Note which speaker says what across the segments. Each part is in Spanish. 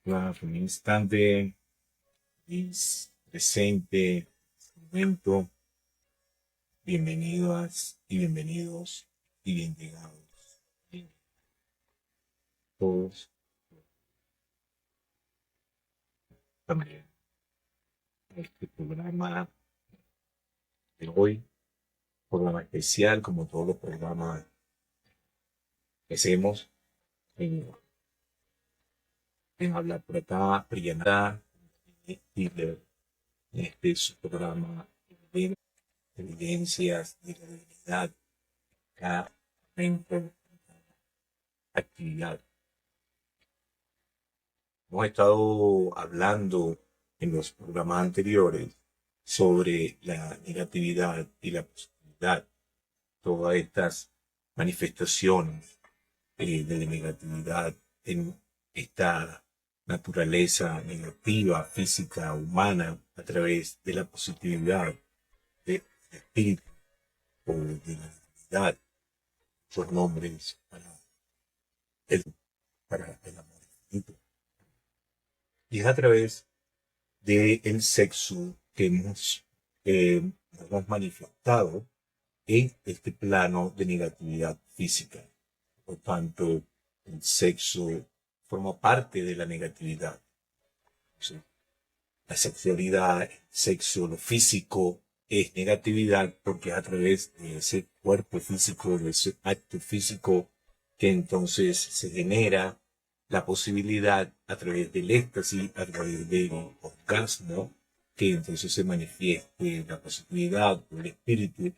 Speaker 1: Un instante es presente, momento. Bienvenidas y bienvenidos y bien llegados. Todos también. Este programa de hoy, programa especial, como todos los programas que hacemos en Hablar por acá, Priyanara, Hitler, este es su programa de evidencias de la divinidad, cada momento, actividad. Hemos estado hablando en los programas anteriores sobre la negatividad y la positividad, todas estas manifestaciones de negatividad en esta naturaleza negativa, física, humana, a través de la positividad del espíritu o de la divinidad, sus nombres el, para el amor infinito. Y es a través del sexo que hemos manifestado en este plano de negatividad física. Por tanto, el sexo forma parte de la negatividad. ¿Sí? La sexualidad, el sexo, lo físico es negatividad porque es a través de ese cuerpo físico, de ese acto físico, que entonces se genera la posibilidad a través del éxtasis, a través del orgasmo, que entonces se manifieste la positividad o el espíritu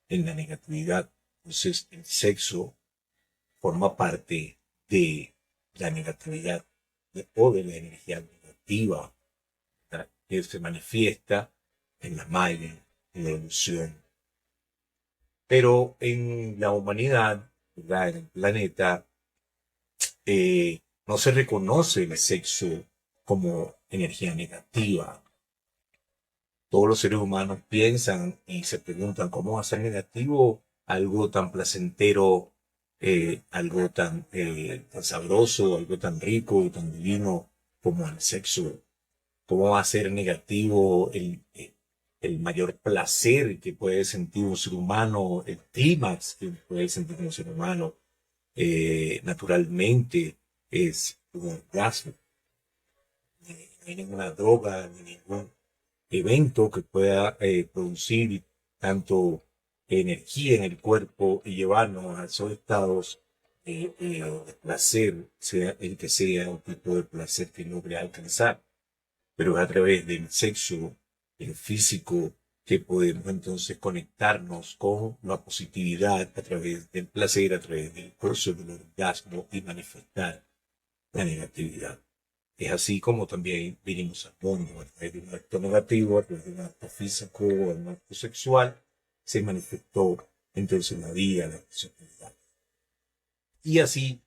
Speaker 1: en la negatividad. Entonces el sexo forma parte de la negatividad o de la energía negativa, ¿verdad? Que se manifiesta en la malla, en la ilusión. Pero en la humanidad, ¿verdad? En el planeta, no se reconoce el sexo como energía negativa. Todos los seres humanos piensan y se preguntan cómo va a ser negativo algo tan placentero, algo tan sabroso, algo tan rico, tan divino como el sexo. ¿Cómo va a ser negativo el mayor placer que puede sentir un ser humano, el clímax que puede sentir un ser humano? Naturalmente es un orgasmo. No hay ninguna droga, ni ningún evento que pueda producir tanto energía en el cuerpo y llevarnos a esos estados de placer, sea el que sea un tipo de placer que logre alcanzar. Pero es a través del sexo, el físico, que podemos entonces conectarnos con la positividad a través del placer, a través del curso del orgasmo y manifestar la negatividad. Es así como también vinimos al mundo, a través de un acto negativo, a través de un acto físico o un acto sexual, se manifestó entonces la vida, la positividad. Y así,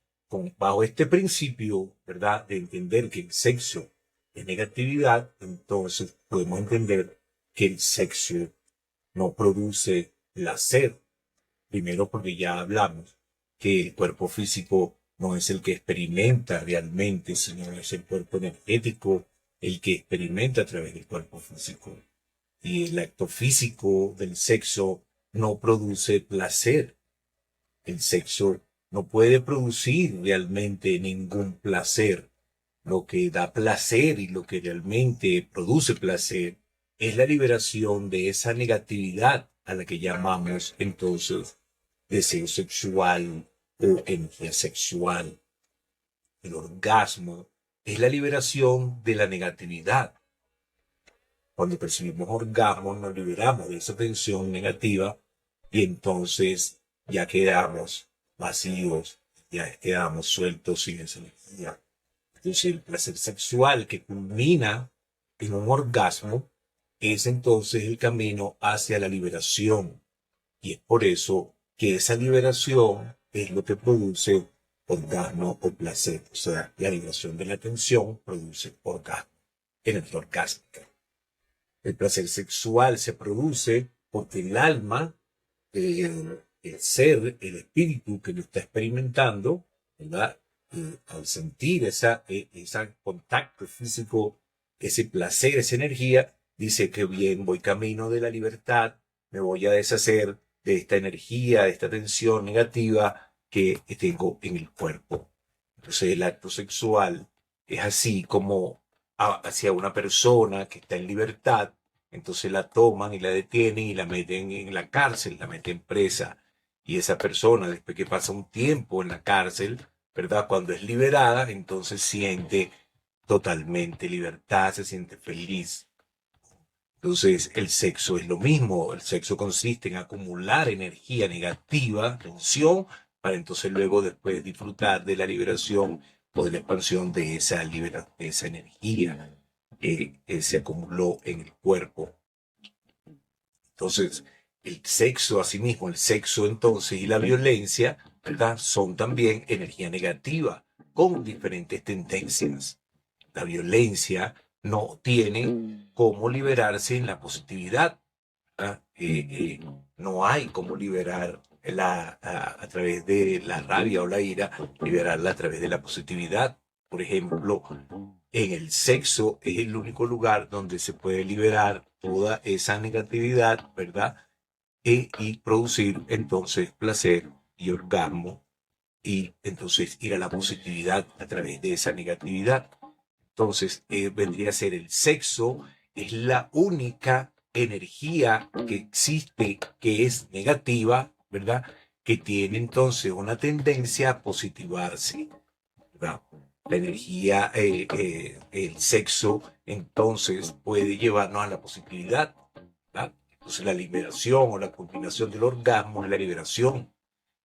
Speaker 1: bajo este principio, ¿verdad?, de entender que el sexo es negatividad, entonces podemos entender que el sexo no produce placer. Primero porque ya hablamos que el cuerpo físico no es el que experimenta realmente, sino es el cuerpo energético el que experimenta a través del cuerpo físico. Y el acto físico del sexo no produce placer. El sexo no puede producir realmente ningún placer. Lo que da placer y lo que realmente produce placer es la liberación de esa negatividad a la que llamamos entonces deseo sexual o energía sexual. El orgasmo es la liberación de la negatividad. Cuando percibimos orgasmo nos liberamos de esa tensión negativa y entonces ya quedamos vacíos, ya quedamos sueltos sin esa energía. Entonces el placer sexual que culmina en un orgasmo es entonces el camino hacia la liberación. Y es por eso que esa liberación es lo que produce orgasmo o placer. O sea, la liberación de la tensión produce orgasmo, energía orgásmica. El placer sexual se produce porque el alma, el ser, el espíritu que lo está experimentando, ¿verdad?, al sentir ese contacto físico, ese placer, esa energía, dice que bien, voy camino de la libertad, me voy a deshacer de esta energía, de esta tensión negativa que tengo en el cuerpo. Entonces el acto sexual es así como hacia una persona que está en libertad, entonces la toman y la detienen y la meten en la cárcel, la meten presa. Y esa persona, después que pasa un tiempo en la cárcel, ¿verdad? Cuando es liberada, entonces siente totalmente libertad, se siente feliz. Entonces, el sexo es lo mismo. El sexo consiste en acumular energía negativa, tensión, para entonces luego después disfrutar de la liberación o de la expansión de de esa energía que se acumuló en el cuerpo. Entonces, el sexo, asimismo, el sexo entonces y la violencia, ¿verdad? Son también energía negativa con diferentes tendencias. La violencia no tiene cómo liberarse en la positividad. No hay cómo liberar a través de la rabia o la ira, liberarla a través de la positividad. Por ejemplo, en el sexo es el único lugar donde se puede liberar toda esa negatividad, ¿verdad? Y producir entonces placer y orgasmo y entonces ir a la positividad a través de esa negatividad. Entonces, vendría a ser el sexo, es la única energía que existe que es negativa, ¿verdad? Que tiene entonces una tendencia a positivarse, ¿verdad? La energía, el sexo, entonces puede llevarnos a la positividad, ¿verdad? Entonces, la liberación o la combinación del orgasmo es la liberación.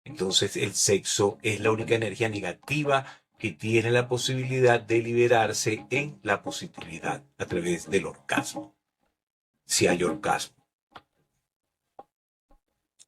Speaker 1: Entonces el sexo es la única energía negativa que tiene la posibilidad de liberarse en la positividad a través del orgasmo. Si hay orgasmo.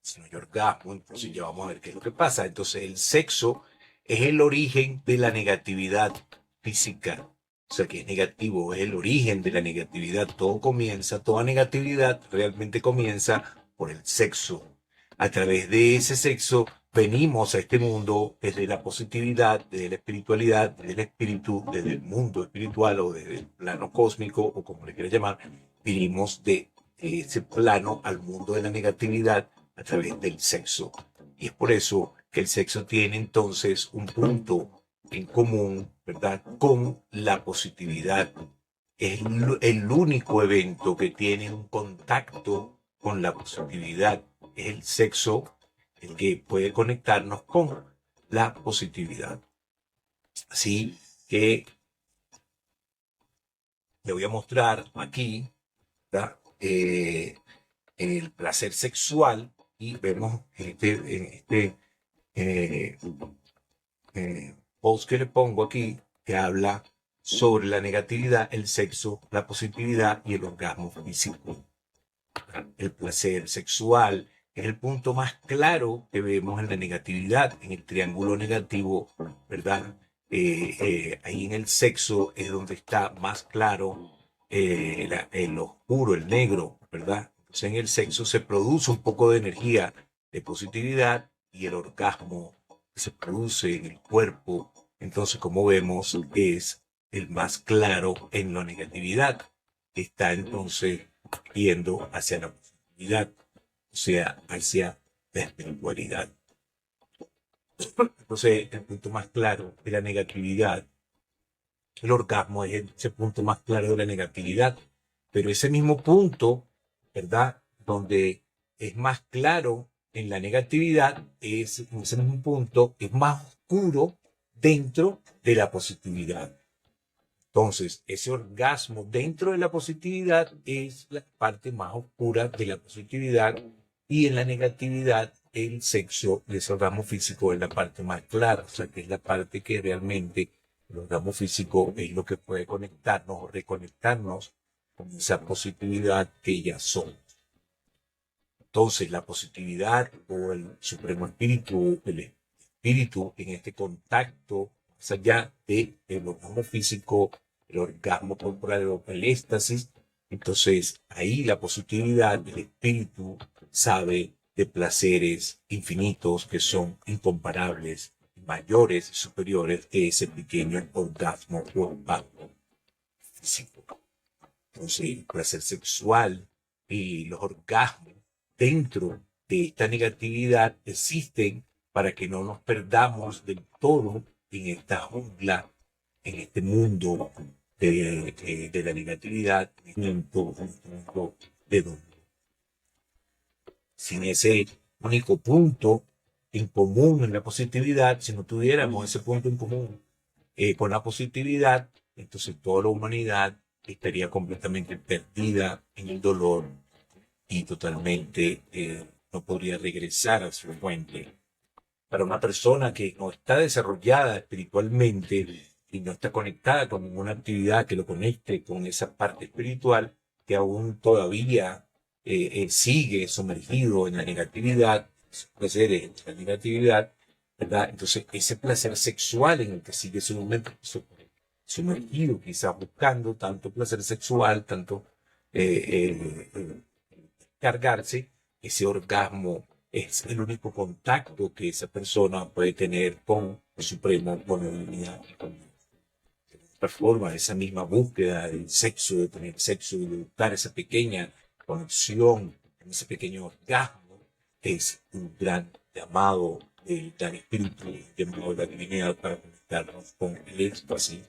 Speaker 1: Si no hay orgasmo, entonces ya vamos a ver qué es lo que pasa. Entonces el sexo es el origen de la negatividad física. O sea que es negativo, es el origen de la negatividad. Todo comienza, toda negatividad realmente comienza por el sexo. A través de ese sexo venimos a este mundo desde la positividad, desde la espiritualidad, desde el espíritu, desde el mundo espiritual o desde el plano cósmico o como le quieras llamar. Vinimos de ese plano al mundo de la negatividad a través del sexo. Y es por eso que el sexo tiene entonces un punto en común, ¿verdad? Con la positividad. Es el único evento que tiene un contacto con la positividad. Es el sexo el que puede conectarnos con la positividad. Así que le voy a mostrar aquí, ¿verdad? El placer sexual y vemos en este eh, post que le pongo aquí que habla sobre la negatividad, el sexo, la positividad y el orgasmo físico. El placer sexual es el punto más claro que vemos en la negatividad, en el triángulo negativo, ¿verdad? Ahí en el sexo es donde está más claro el oscuro, el negro, ¿verdad? Entonces en el sexo se produce un poco de energía de positividad y el orgasmo que se produce en el cuerpo, entonces como vemos es el más claro en la negatividad. Está entonces yendo hacia la positividad, o sea, hacia la espiritualidad. Entonces, el punto más claro de la negatividad, el orgasmo es ese punto más claro de la negatividad, pero ese mismo punto, ¿verdad? Donde es más claro en la negatividad, ese mismo punto es más oscuro dentro de la positividad. Entonces, ese orgasmo dentro de la positividad es la parte más oscura de la positividad y en la negatividad el sexo, ese orgasmo físico es la parte más clara, o sea que es la parte que realmente el orgasmo físico es lo que puede conectarnos o reconectarnos con esa positividad que ya somos. Entonces, la positividad o el supremo espíritu, el espíritu en este contacto, más allá del orgasmo físico, el orgasmo corporal, el éxtasis, entonces ahí la positividad del espíritu sabe de placeres infinitos que son incomparables, mayores y superiores que ese pequeño orgasmo orgasmo físico. Entonces, el placer sexual y los orgasmos dentro de esta negatividad existen para que no nos perdamos del todo en esta jungla, en este mundo de la negatividad, en un mundo de dolor. Sin ese único punto en común en la positividad, si no tuviéramos ese punto en común con la positividad, entonces toda la humanidad estaría completamente perdida en el dolor y totalmente no podría regresar a su fuente. Para una persona que no está desarrollada espiritualmente y no está conectada con ninguna actividad que lo conecte con esa parte espiritual, que aún todavía sigue sumergido en la negatividad, placeres en la negatividad, ¿verdad? Entonces, ese placer sexual en el que sigue sumergido, quizás buscando tanto placer sexual, tanto cargarse, ese orgasmo es el único contacto que esa persona puede tener con el Supremo, con la divinidad, con otra forma, esa misma búsqueda del sexo, de tener sexo y de buscar esa pequeña conexión, ese pequeño orgasmo, es un gran llamado del gran espíritu, llamado de la divinidad para conectarnos con el éxtasis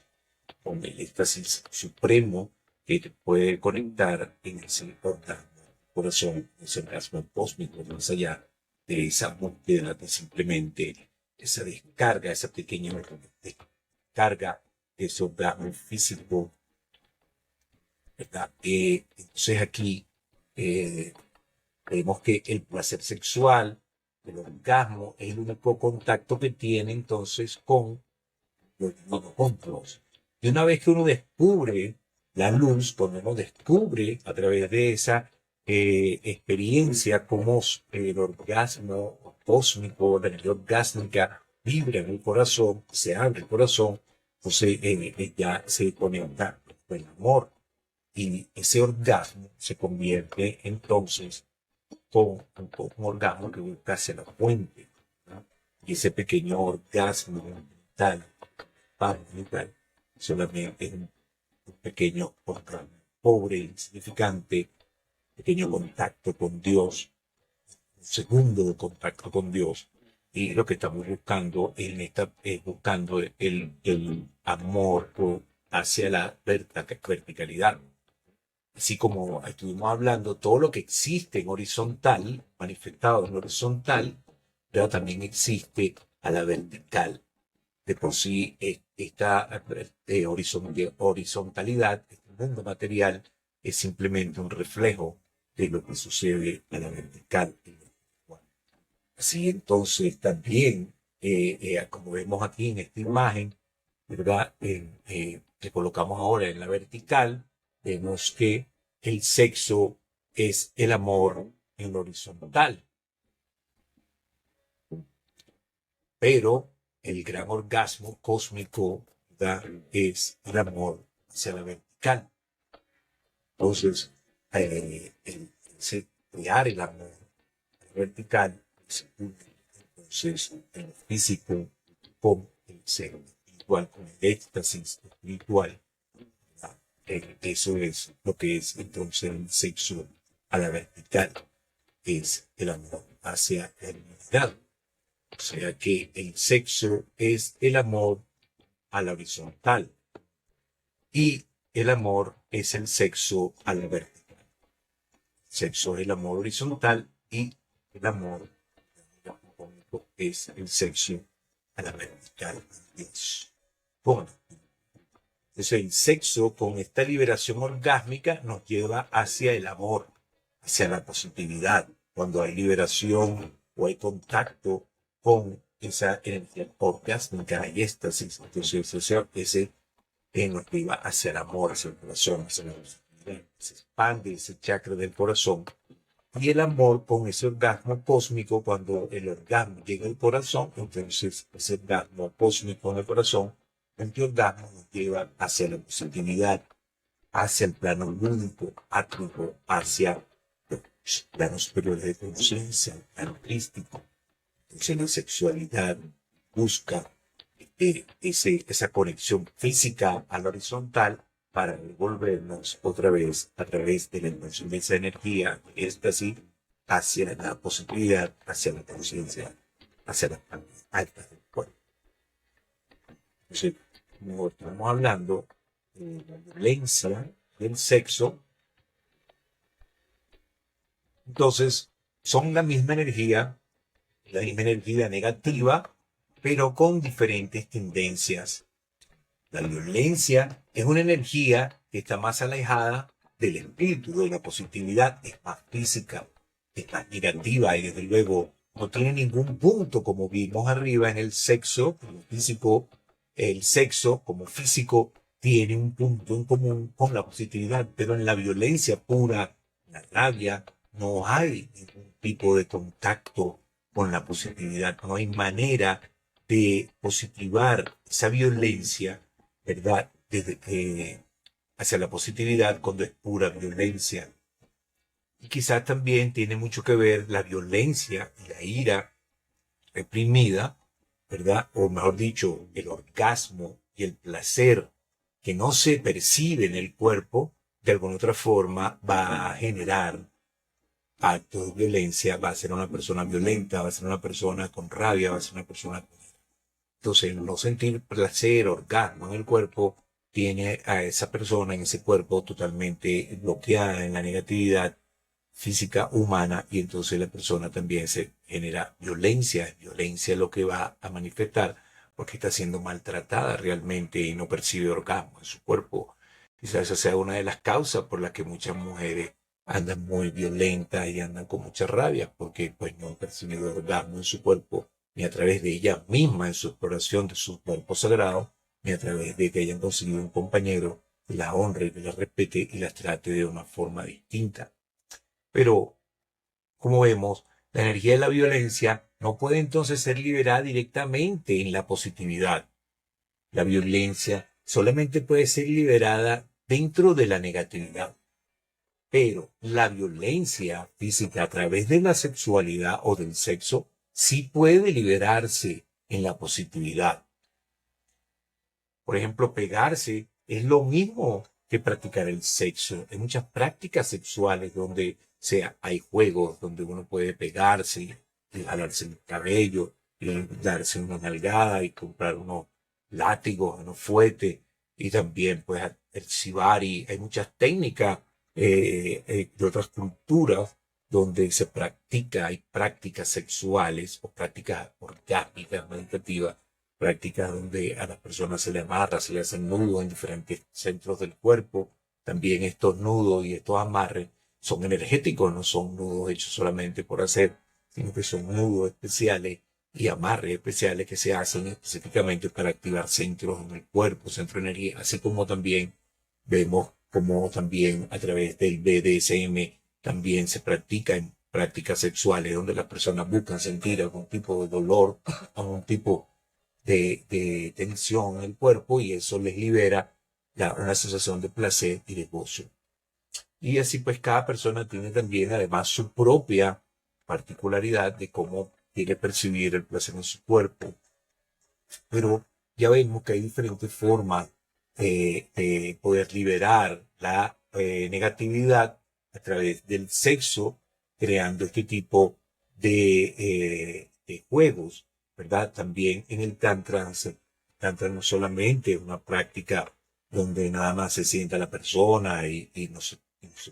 Speaker 1: supremo que te puede conectar en ese orgasmo corazón, ese orgasmo cósmico, más allá de esa búsqueda de simplemente esa descarga, esa pequeña descarga de ese orgasmo físico, ¿verdad? Entonces aquí vemos que el placer sexual, el orgasmo, es el único contacto que tiene entonces con los divinos. Y una vez que uno descubre la luz, cuando uno descubre a través de esa experiencia como el orgasmo cósmico, la energía orgásmica vibra en el corazón, se abre el corazón, entonces ya se conecta con el amor y ese orgasmo se convierte entonces con un orgasmo que busca hacia la fuente, ¿no? Y ese pequeño orgasmo mental, solamente es un pequeño orgasmo pobre, insignificante, pequeño contacto con Dios, un segundo de contacto con Dios. Y lo que estamos buscando es buscando el amor hacia la verticalidad. Así como estuvimos hablando, todo lo que existe en horizontal, manifestado en horizontal, pero también existe a la vertical. De por sí, esta horizontalidad, este mundo material, es simplemente un reflejo de lo que sucede a la vertical. Así entonces también, como vemos aquí en esta imagen, ¿verdad? Que colocamos ahora en la vertical, vemos que el sexo es el amor en lo horizontal. Pero el gran orgasmo cósmico, ¿verdad? Es el amor hacia la vertical. Entonces, crear el amor vertical se une entonces en lo físico con el ser espiritual, con el éxtasis espiritual. Eso es lo que es entonces el sexo a la vertical, es el amor hacia la divinidad. O sea que el sexo es el amor a la horizontal y el amor es el sexo a la vertical. El sexo es el amor horizontal y el amor es el sexo a la vertical. Bueno, entonces el sexo con esta liberación orgásmica nos lleva hacia el amor, hacia la positividad. Cuando hay liberación o hay contacto con esa energía orgásmica y éxtasis, entonces ese nos lleva hacia el amor, hacia el corazón, hacia la positividad. Se expande ese chakra del corazón. Y el amor con ese orgasmo cósmico, cuando el orgasmo llega al corazón, entonces ese orgasmo cósmico en el corazón, el orgasmo nos lleva hacia la positividad, hacia el plano lúdico, átmico, hacia los planos superiores de conciencia, el plano crístico. Entonces la sexualidad busca esa conexión física a la horizontal para devolvernos otra vez a través de la expansión de esa energía, éxtasis, hacia la positividad, hacia la conciencia, hacia las partes altas del cuerpo. Entonces, como estamos hablando de la violencia del sexo, entonces son la misma energía negativa, pero con diferentes tendencias. La violencia es una energía que está más alejada del espíritu, de la positividad, es más física, es más negativa y desde luego no tiene ningún punto, como vimos arriba en el sexo, como físico, el sexo como físico tiene un punto en común con la positividad, pero en la violencia pura, la rabia, no hay ningún tipo de contacto con la positividad, no hay manera de positivar esa violencia, ¿verdad? Hacia la positividad cuando es pura violencia. Y quizás también tiene mucho que ver la violencia y la ira reprimida, ¿verdad? O mejor dicho, el orgasmo y el placer que no se percibe en el cuerpo, de alguna otra forma va a generar actos de violencia, va a ser una persona violenta, va a ser una persona con rabia, va a ser una persona con... Entonces, el no sentir placer, orgasmo en el cuerpo, tiene a esa persona en ese cuerpo totalmente bloqueada en la negatividad física humana y entonces la persona también se genera violencia, es violencia lo que va a manifestar porque está siendo maltratada realmente y no percibe orgasmo en su cuerpo. Quizás esa sea una de las causas por las que muchas mujeres andan muy violentas y andan con mucha rabia porque pues no han percibido orgasmo en su cuerpo ni a través de ellas mismas en su exploración de su cuerpo sagrado, ni a través de que hayan conseguido un compañero que las honre, que las respete y las trate de una forma distinta. Pero, como vemos, la energía de la violencia no puede entonces ser liberada directamente en la positividad. La violencia solamente puede ser liberada dentro de la negatividad. Pero la violencia física a través de la sexualidad o del sexo sí puede liberarse en la positividad. Por ejemplo, pegarse es lo mismo que practicar el sexo. Hay muchas prácticas sexuales donde hay juegos donde uno puede pegarse, y jalarse el cabello, y darse una nalgada y comprar unos látigos, unos fuetes, y también pues el shibari. Hay muchas técnicas de otras culturas donde se practica, hay prácticas sexuales o prácticas orgásmicas, meditativas, prácticas donde a las personas se les amarra, se les hacen nudos en diferentes centros del cuerpo. También estos nudos y estos amarres son energéticos, no son nudos hechos solamente por hacer, sino que son nudos especiales y amarres especiales que se hacen específicamente para activar centros en el cuerpo, centros de energía, así como también vemos como también a través del BDSM también se practica en prácticas sexuales donde las personas buscan sentir algún tipo de dolor, algún tipo de tensión en el cuerpo y eso les libera una sensación de placer y de gozo. Y así pues cada persona tiene también además su propia particularidad de cómo quiere percibir el placer en su cuerpo. Pero ya vemos que hay diferentes formas de poder liberar la negatividad a través del sexo, creando este tipo de juegos, ¿verdad? También en el Tantra no solamente es una práctica donde nada más se sienta la persona y no se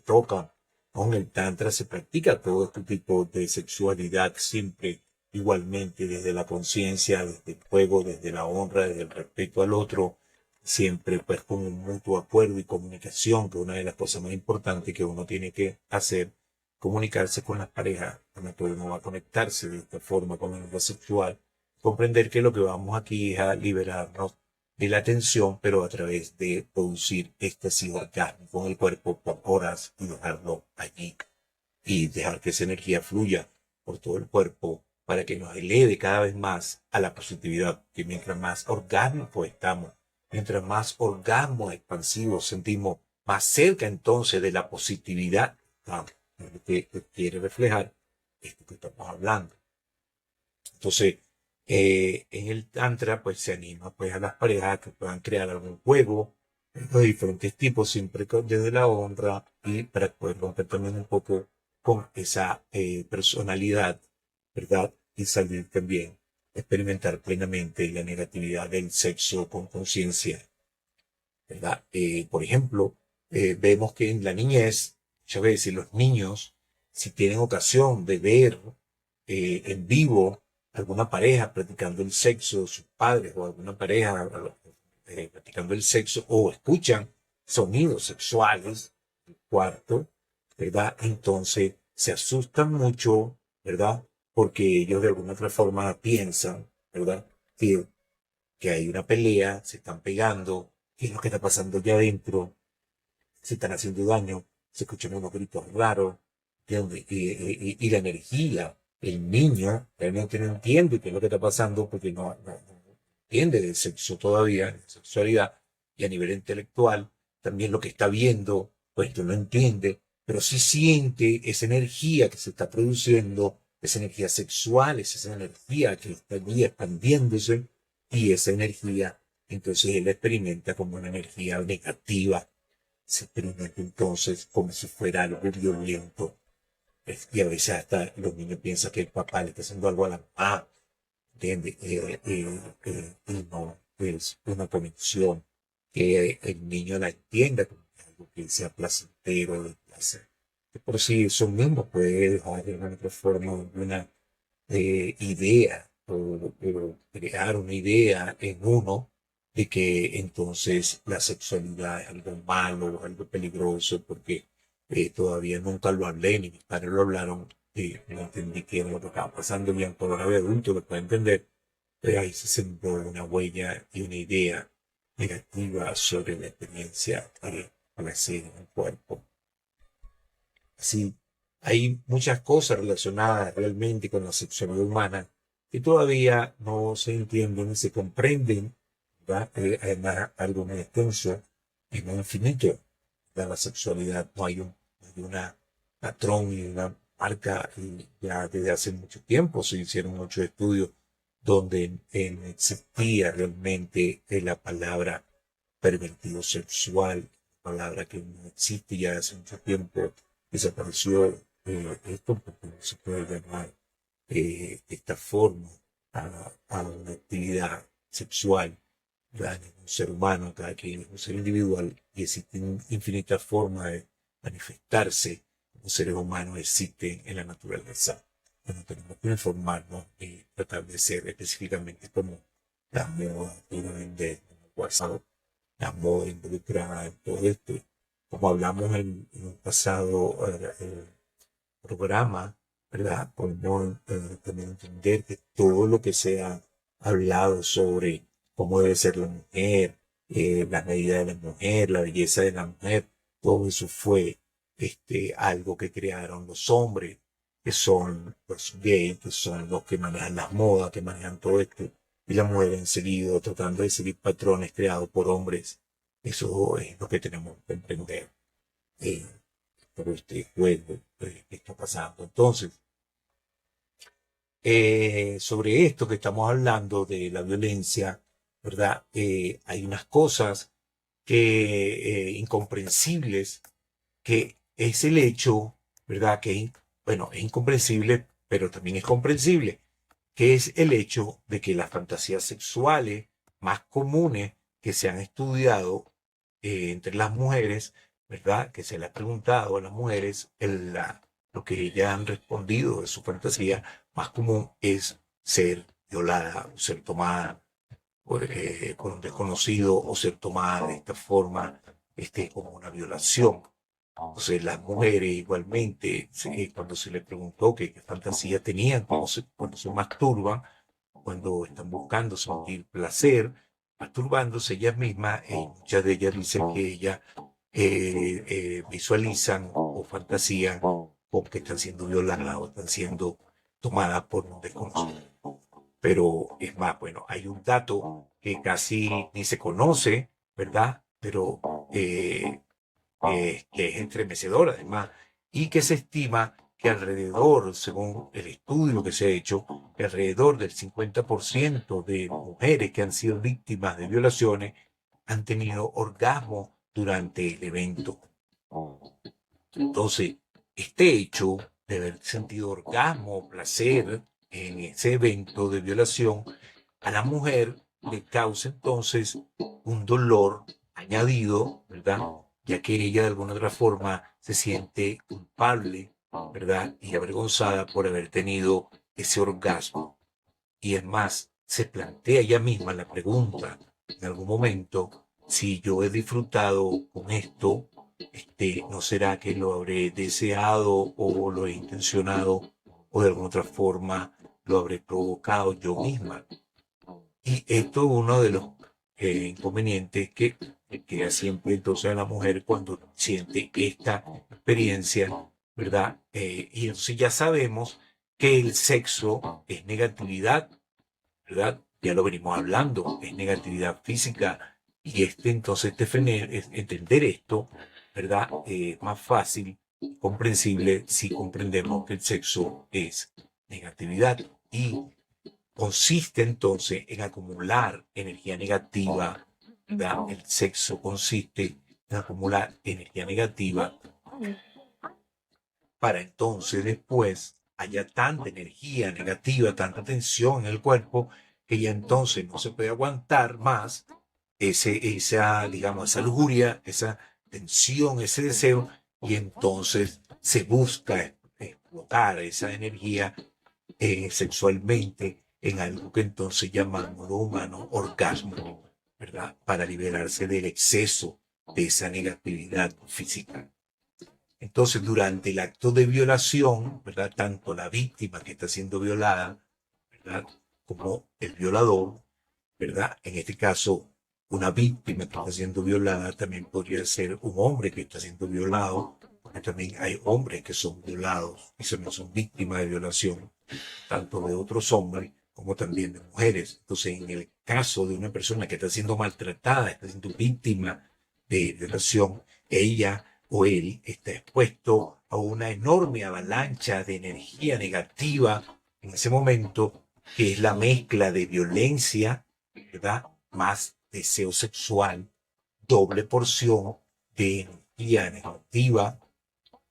Speaker 1: tocan. Con el Tantra se practica todo este tipo de sexualidad siempre igualmente desde la conciencia, desde el juego, desde la honra, desde el respeto al otro, siempre pues con un mutuo acuerdo y comunicación, que es una de las cosas más importantes que uno tiene que hacer, comunicarse con las parejas, con que uno va a conectarse de esta forma con el mundo sexual, comprender que lo que vamos aquí es a liberarnos de la tensión, pero a través de producir éxtasis orgásmico en el cuerpo por horas y dejarlo allí y dejar que esa energía fluya por todo el cuerpo para que nos eleve cada vez más a la positividad, que mientras más orgásmicos estamos, mientras más orgasmos expansivos sentimos, más cerca entonces de la positividad que quiere reflejar esto que estamos hablando. Entonces, En el Tantra, pues se anima pues a las parejas que puedan crear algún juego de diferentes tipos, siempre desde la honra y para poder romper también un poco con esa personalidad, ¿verdad? Y salir también, experimentar plenamente la negatividad del sexo con conciencia, ¿verdad? Por ejemplo, vemos que en la niñez, muchas veces los niños, si tienen ocasión de ver en vivo alguna pareja practicando el sexo, sus padres o alguna pareja practicando el sexo, o escuchan sonidos sexuales en el cuarto, ¿verdad? Entonces se asustan mucho, ¿verdad? Porque ellos de alguna otra forma piensan, ¿verdad? Que hay una pelea, se están pegando, qué es lo que está pasando allá adentro, se están haciendo daño, se escuchan unos gritos raros, ¿entiendes? Y la energía, el niño realmente no entiende qué es lo que está pasando porque no entiende del sexo todavía, de sexualidad, y a nivel intelectual, también lo que está viendo, pues no entiende, pero sí siente esa energía que se está produciendo, esa energía sexual, esa energía que está allí expandiéndose, y esa energía, entonces él la experimenta como una energía negativa, se experimenta entonces como si fuera algo violento. Y a veces hasta los niños piensan que el papá le está haciendo algo a la mamá, ¿entiendes? Y no es una conexión que el niño la entienda como algo que sea placentero, de placer. Que por sí eso mismo puede dejar de una otra forma una idea o crear una idea en uno de que entonces la sexualidad es algo malo, algo peligroso, porque todavía nunca lo hablé, ni mis padres lo hablaron, y no entendí qué era lo que estaba pasando, bien por ahora de adulto lo puede entender, pero ahí se sembró una huella y una idea negativa sobre la experiencia de placer en el cuerpo. Así, hay muchas cosas relacionadas realmente con la sexualidad humana que todavía no se entienden ni se comprenden, ¿verdad? Además, algo muy extenso y muy infinito de la sexualidad. No hay una patrón y una marca y ya desde hace mucho tiempo se hicieron muchos estudios donde existía realmente la palabra pervertido sexual, palabra que no existe ya hace mucho tiempo, desapareció esto porque no se puede llamar de esta forma a una actividad sexual, ¿verdad? En un ser humano, cada quien es un ser individual y existen infinitas formas de manifestarse como seres humanos existen en la naturaleza. Bueno, tenemos que informarnos y tratar de ser específicamente como la moda que vender en el WhatsApp, la moda involucrada en todo esto. Como hablamos en un pasado programa, ¿verdad? Podemos también entender que todo lo que se ha hablado sobre cómo debe ser la mujer, las medidas de la mujer, la belleza de la mujer, todo eso fue algo que crearon los hombres, que son los gays, que son los que manejan las modas, que manejan todo esto, y las mujeres han seguido tratando de seguir patrones creados por hombres. Eso es lo que tenemos que entender eh, por este juego que está pasando. Entonces, sobre esto que estamos hablando de la violencia, ¿verdad? Hay unas cosas que incomprensibles, que es el hecho, ¿verdad? Que, bueno, es incomprensible, pero también es comprensible, que es el hecho de que las fantasías sexuales más comunes que se han estudiado entre las mujeres, ¿verdad? Que se le ha preguntado a las mujeres, lo que ellas han respondido de su fantasía más común es ser violada o ser tomada por un desconocido o ser tomada de esta forma como una violación. Entonces las mujeres igualmente, cuando se les preguntó qué fantasía tenían cuando se masturban, cuando están buscando sentir placer, masturbándose ellas mismas, muchas de ellas dicen que ellas visualizan o fantasían con que están siendo violadas o están siendo tomadas por un desconocido. Pero es más, bueno, hay un dato que casi ni se conoce, ¿verdad? Pero que es estremecedor además, y que se estima que alrededor, según el estudio que se ha hecho, que alrededor del 50% de mujeres que han sido víctimas de violaciones han tenido orgasmo durante el evento. Entonces, este hecho de haber sentido orgasmo, placer en ese evento de violación, a la mujer le causa entonces un dolor añadido, ¿verdad? Ya que ella de alguna otra forma se siente culpable, ¿verdad? Y avergonzada por haber tenido ese orgasmo. Y es más, se plantea ella misma la pregunta en algún momento, si yo he disfrutado con esto, ¿no será que lo habré deseado o lo he intencionado o de alguna otra forma lo habré provocado yo misma? Y esto es uno de los inconvenientes que queda siempre entonces a la mujer cuando siente esta experiencia, ¿verdad? Y entonces ya sabemos que el sexo es negatividad, ¿verdad? Ya lo venimos hablando, es negatividad física. Y entonces entender esto, ¿verdad? Es más fácil, comprensible, si comprendemos que el sexo es negatividad. Y consiste entonces en acumular energía negativa, ¿verdad? El sexo consiste en acumular energía negativa para entonces después haya tanta energía negativa, tanta tensión en el cuerpo, que ya entonces no se puede aguantar más digamos, esa lujuria, esa tensión, ese deseo, y entonces se busca explotar esa energía sexualmente en algo que entonces llamamos lo humano orgasmo, ¿verdad? Para liberarse del exceso de esa negatividad física. Entonces, durante el acto de violación, ¿verdad? Tanto la víctima que está siendo violada, ¿verdad? Como el violador, ¿verdad? En este caso, una víctima que está siendo violada también podría ser un hombre que está siendo violado, porque también hay hombres que son violados y son víctimas de violación, tanto de otros hombres como también de mujeres. Entonces, en el caso de una persona que está siendo maltratada, está siendo víctima de violación, ella o él está expuesto a una enorme avalancha de energía negativa en ese momento, que es la mezcla de violencia, ¿verdad? Más deseo sexual, doble porción de energía negativa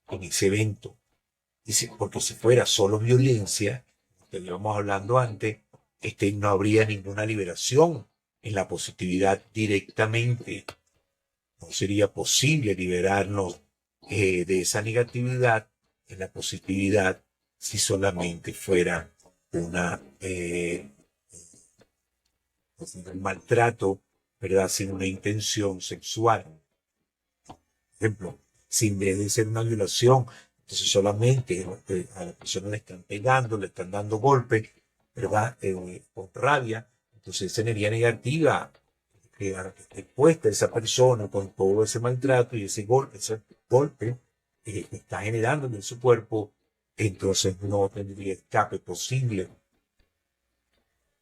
Speaker 1: en ese evento. Porque si fuera solo violencia, que íbamos hablando antes, no habría ninguna liberación en la positividad directamente. No sería posible liberarnos de esa negatividad en la positividad si solamente fuera un maltrato, ¿verdad? Sin una intención sexual. Por ejemplo, sin de ser una violación, entonces solamente a la persona le están pegando, le están dando golpes, ¿verdad? Con rabia. Entonces esa energía negativa que está expuesta a esa persona con todo ese maltrato y ese golpe está generando en su cuerpo, entonces no tendría escape posible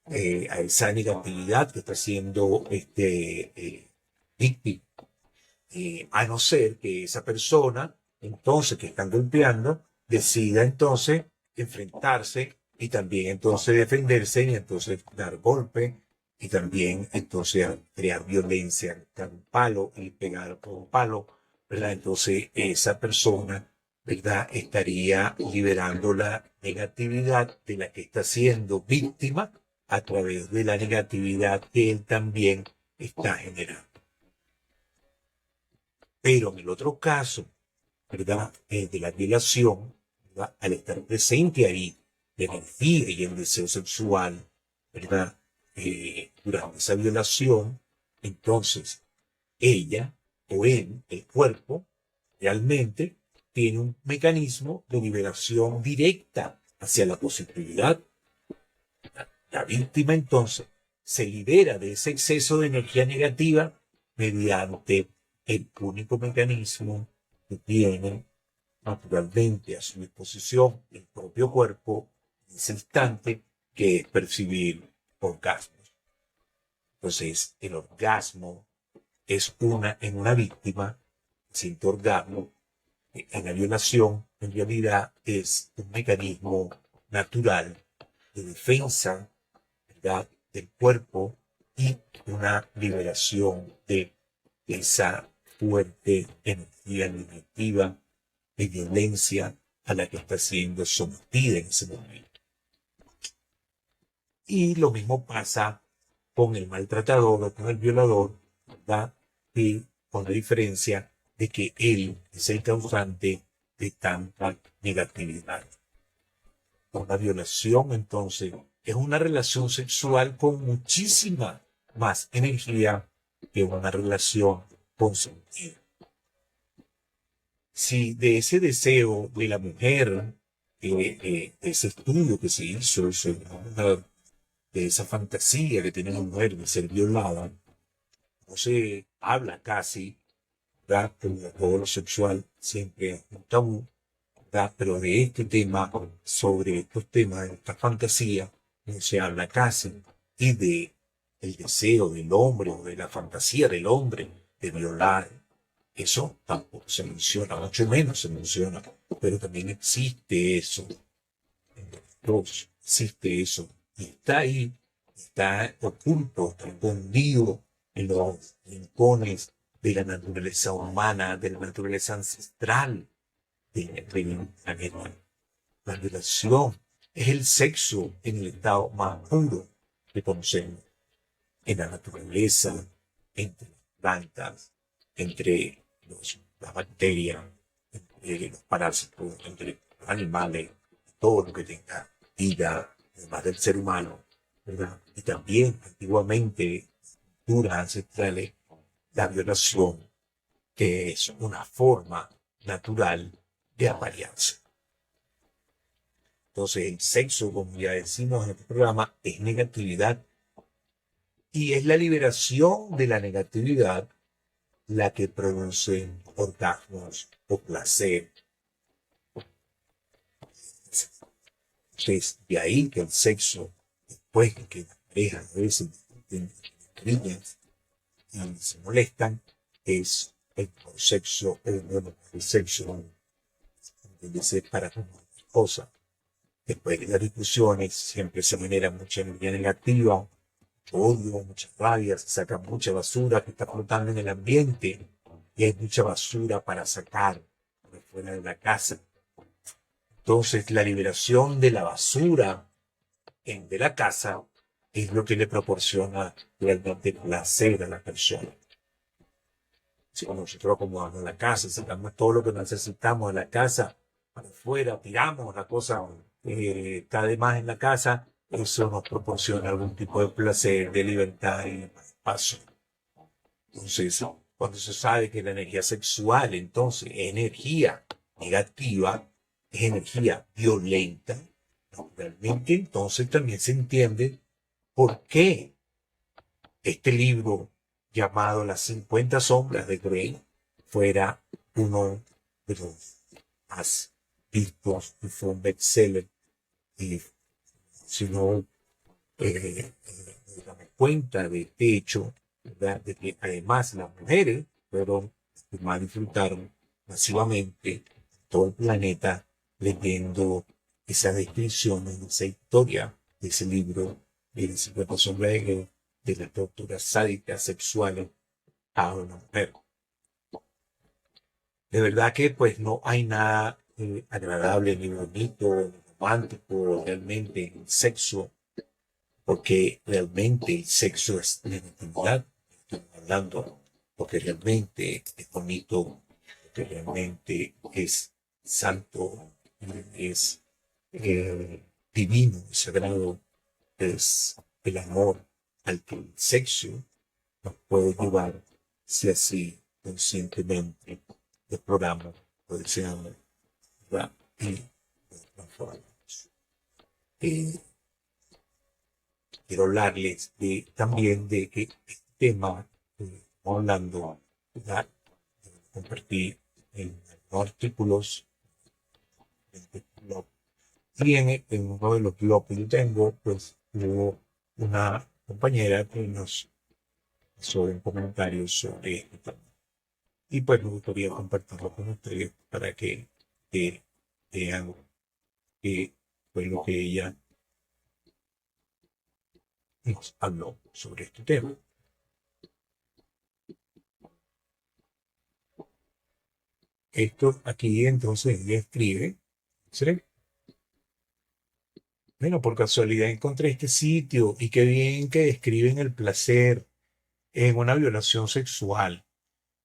Speaker 1: a esa negatividad que está siendo víctima. A no ser que esa persona, entonces, que están golpeando, decida entonces enfrentarse y también entonces defenderse y entonces dar golpe y también entonces crear violencia, dar un palo y pegar con un palo, ¿verdad? Entonces esa persona, ¿verdad? Estaría liberando la negatividad de la que está siendo víctima a través de la negatividad que él también está generando. Pero en el otro caso, ¿verdad? De la violación, ¿verdad? Al estar presente ahí la energía y el deseo sexual, ¿verdad? Durante esa violación, entonces ella o él, el cuerpo, realmente tiene un mecanismo de liberación directa hacia la positividad. La víctima entonces se libera de ese exceso de energía negativa mediante el único mecanismo que tiene naturalmente a su disposición el propio cuerpo en ese instante, que es percibir orgasmos. Entonces, el orgasmo es en una víctima, siente orgasmo, La violación en realidad es un mecanismo natural de defensa, ¿verdad?, del cuerpo y una liberación de esa fuerte energía negativa de violencia a la que está siendo sometida en ese momento. Y lo mismo pasa con el maltratador o con el violador, ¿verdad?, y con la diferencia de que él es el causante de tanta negatividad. Una violación, entonces, es una relación sexual con muchísima más energía que una relación consentida. Si de ese deseo de la mujer, ese estudio que se hizo, de esa fantasía que tiene la mujer de ser violada, no se habla casi, ¿verdad?, de todo lo sexual siempre es un tabú, ¿verdad?, pero de este tema, sobre estos temas, de esta fantasía, no se habla casi, y de el deseo del hombre o de la fantasía del hombre de violar, eso tampoco se menciona, mucho menos se menciona, pero también existe eso, existe eso, y está ahí, está oculto, está escondido en los rincones de la naturaleza humana, de la naturaleza ancestral del planeta. La violación es el sexo en el estado más puro que conocemos, en la naturaleza, entre las plantas, entre las bacterias, entre los parásitos, entre los animales, todo lo que tenga vida, además del ser humano, ¿verdad? Y también antiguamente, culturas ancestrales, la violación, que es una forma natural de aparearse. Entonces, el sexo, como ya decimos en este programa, es negatividad y es la liberación de la negatividad la que produce orgasmos o placer. Entonces, de ahí que el sexo, después que las parejas a veces niñas y se molestan, es el sexo, el sexo debe ser para cosas. Después de las discusiones siempre se genera mucha energía negativa, odio, mucha rabia, se saca mucha basura que está flotando en el ambiente y hay mucha basura para sacar por fuera de la casa. Entonces la liberación de la basura de la casa es lo que le proporciona realmente placer a la persona. Si nosotros acomodamos la casa, sacamos todo lo que necesitamos de la casa para afuera, tiramos la cosa que está de más en la casa, eso nos proporciona algún tipo de placer, de libertad y de espacio. Entonces, cuando se sabe que la energía sexual, entonces, es energía negativa, es energía violenta, realmente entonces también se entiende por qué este libro llamado Las 50 sombras de Grey fuera uno de los más vistos y fue un bestseller. Y si no damos cuenta de este hecho, ¿verdad?, de que además las mujeres fueron las que más disfrutaron masivamente en todo el planeta leyendo esa descripción, esa historia de ese libro de Las 50 sombras de Grey, de las torturas sádicas sexuales a una mujer. De verdad que pues no hay nada agradable, ni bonito, ni romántico realmente en el sexo, porque realmente el sexo es negatividad, estamos hablando, porque realmente es bonito, porque realmente es santo, es divino, sagrado, es el amor al que el sexo nos puede llevar, si así conscientemente exploramos o deseamos, ¿verdad?, y nos transformamos. Quiero hablarles también de que este tema estamos hablando, ¿verdad?, compartí en algunos artículos en este blog, y en uno de los blogs que yo tengo, pues hubo una compañera que nos hizo un comentario sobre este tema. y pues me gustaría compartirlo con ustedes para que vean qué fue lo que ella nos habló sobre este tema. Esto aquí entonces ella escribe, ¿sí? Bueno, por casualidad encontré este sitio y qué bien que describen el placer en una violación sexual.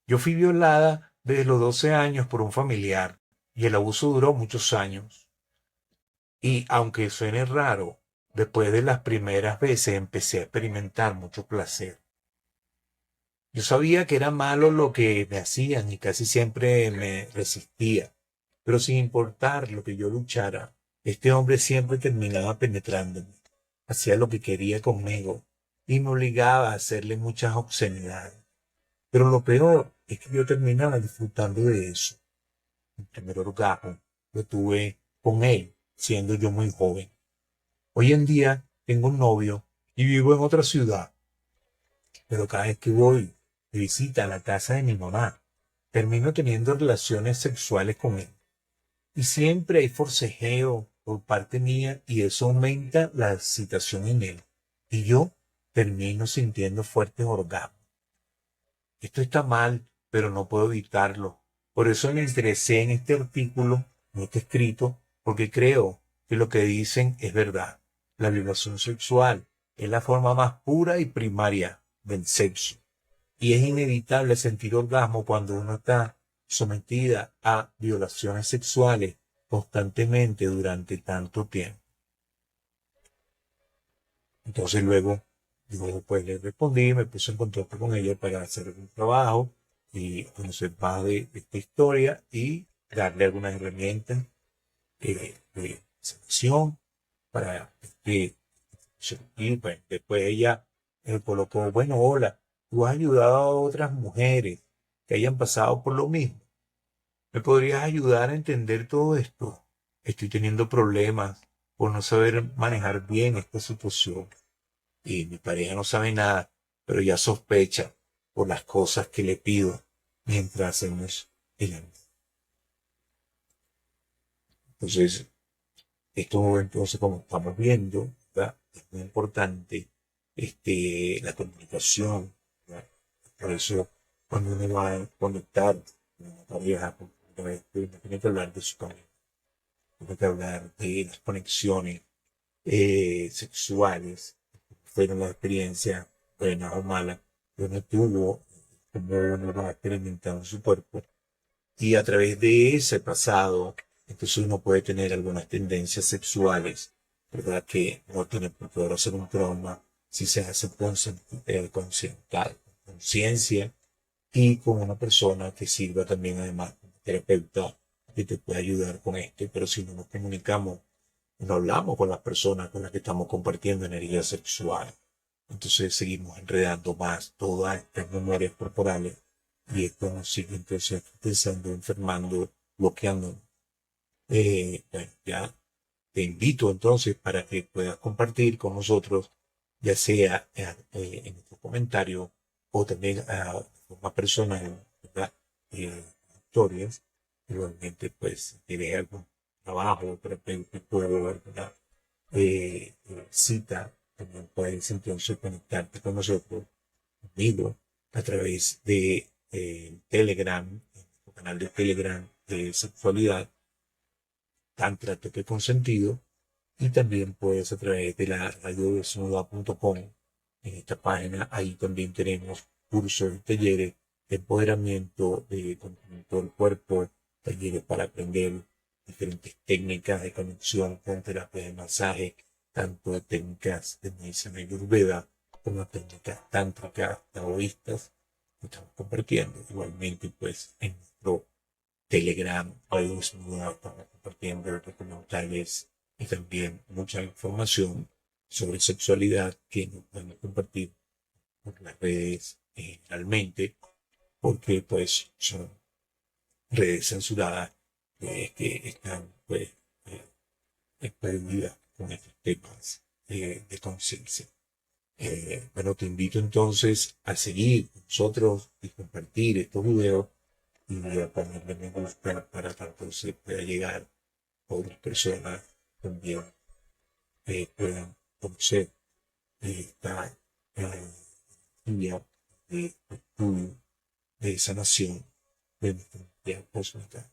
Speaker 1: Yo fui violada desde los 12 años por un familiar y el abuso duró muchos años. Y aunque suene raro, después de las primeras veces empecé a experimentar mucho placer. Yo sabía que era malo lo que me hacían y casi siempre me resistía, pero sin importar lo que yo luchara, este hombre siempre terminaba penetrándome, hacía lo que quería conmigo y me obligaba a hacerle muchas obscenidades. Pero lo peor es que yo terminaba disfrutando de eso. Mi primer orgasmo lo tuve con él, siendo yo muy joven. Hoy en día tengo un novio y vivo en otra ciudad, pero cada vez que voy de visita a la casa de mi mamá, termino teniendo relaciones sexuales con él. Y siempre hay forcejeo por parte mía y eso aumenta la excitación en él. Y yo termino sintiendo fuertes orgasmos. Esto está mal, pero no puedo evitarlo. Por eso me interesé en este artículo, en este escrito, porque creo que lo que dicen es verdad. La violación sexual es la forma más pura y primaria del sexo. Y es inevitable sentir orgasmo cuando uno está sometida a violaciones sexuales constantemente durante tanto tiempo. Entonces luego pues le respondí, me puse en contacto con ella para hacer un trabajo y conocer más de esta historia y darle algunas herramientas de selección para que y pues, después ella me colocó, bueno, hola, tú has ayudado a otras mujeres que hayan pasado por lo mismo. ¿Me podrías ayudar a entender todo esto? Estoy teniendo problemas por no saber manejar bien esta situación y mi pareja no sabe nada, pero ya sospecha por las cosas que le pido mientras hacemos el amor. Entonces, esto entonces como estamos viendo, ¿verdad? Es muy importante la comunicación, ¿verdad? Por eso cuando uno va a conectar con una pareja, uno tiene que hablar de su pareja, tiene que hablar de las conexiones sexuales, fueron las experiencias buenas o malas que uno tuvo, como uno va experimentando en su cuerpo. Y a través de ese pasado, entonces uno puede tener algunas tendencias sexuales, ¿verdad? Que no tiene por qué ser un trauma si se hace con conciencia y con una persona que sirva también además como terapeuta que te puede ayudar con esto. Pero si no nos comunicamos, no hablamos con las personas con las que estamos compartiendo energía sexual, entonces seguimos enredando más todas estas memorias corporales y esto nos sigue entonces pensando, enfermando, bloqueando. Bueno, ya te invito entonces para que puedas compartir con nosotros, ya sea en nuestro comentario o también de forma personal, ¿verdad? Historias. Igualmente, pues, si tienes algún trabajo terapéutico, ¿verdad? Cita, también puedes entonces conectarte con nosotros, conmigo, a través de Telegram, el canal de Telegram de sexualidad, tantra toque consentido, y también puedes a través de la radiodesnuda.com. En esta página, ahí también tenemos cursos y talleres de empoderamiento, de conocimiento del cuerpo, talleres para aprender diferentes técnicas de conexión con terapia de masaje, tanto de técnicas de medicina ayurveda como técnicas tántricas, taoístas, que estamos compartiendo. Igualmente, pues, en nuestro Telegram, Radio Desnuda, estamos compartiendo documentales y también mucha información sobre sexualidad que nos pueden compartir por las redes generalmente, porque pues son redes censuradas que están pues expandidas con estos temas de conciencia. Bueno, te invito entonces a seguir con nosotros y compartir estos videos y a ponerle me gusta para tanto se pueda llegar a otras personas también puedan conocer esta guía de estudio de sanación de nuestra energía cósmica,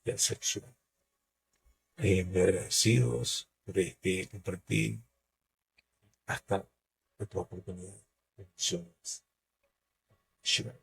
Speaker 1: de sexual. Muy agradecidos por este compartir. Hasta otra oportunidad. Bendiciones. Shiva.